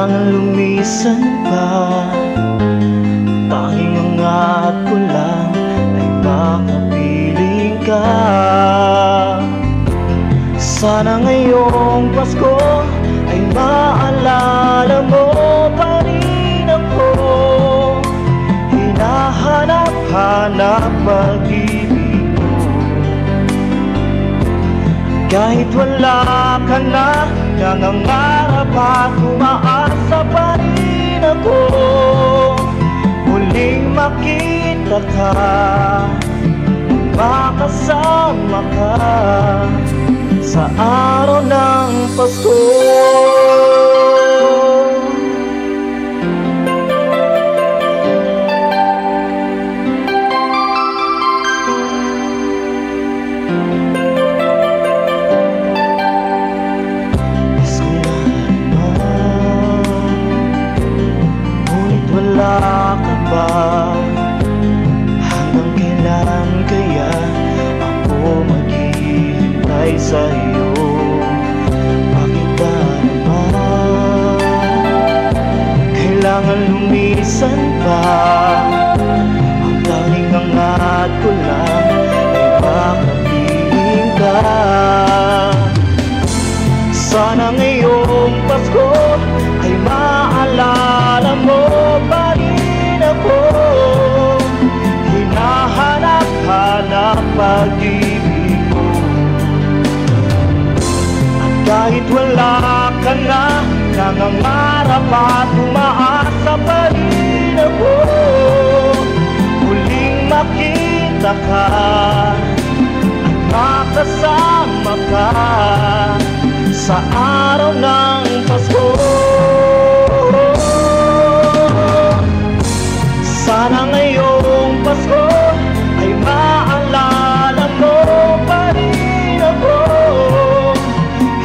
Kailangan lumisan pa, tanging angat ko lang ay makapiling ka. Sana ngayong Pasko ay maalala mo pa rin ako. Hinahanap-hanap pag-ibig mo. Kahit wala ka na, nangangarap at umaasa pa rin ako. Muling makita ka, makasama ka sa araw ng Pasko. Wala ka ba? Hanggang kailan kaya ako maghihintay sa iyo? Bakit ba naman kailangan lumisan pa? Ang tanging angat ko lang ay makapiling ka. Sana ngayong Pasko ay maalala mo pa rin ako. Hinahanap-hanap pag-ibig ko. At kahit wala ka na, nangangarap at umaasa pa rin ako. Muling makita ka at makasama ka sa araw ng Pasko. Sana ngayong Pasko ay maalala mo pa rin ako.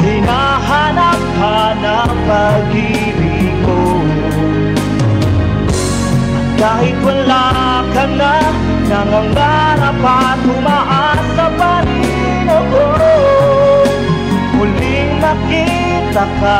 Hinahanap-hanap pag-ibig ko. At kahit wala ka na, nangangarap at umaasa pa rin ako. Muling makita ka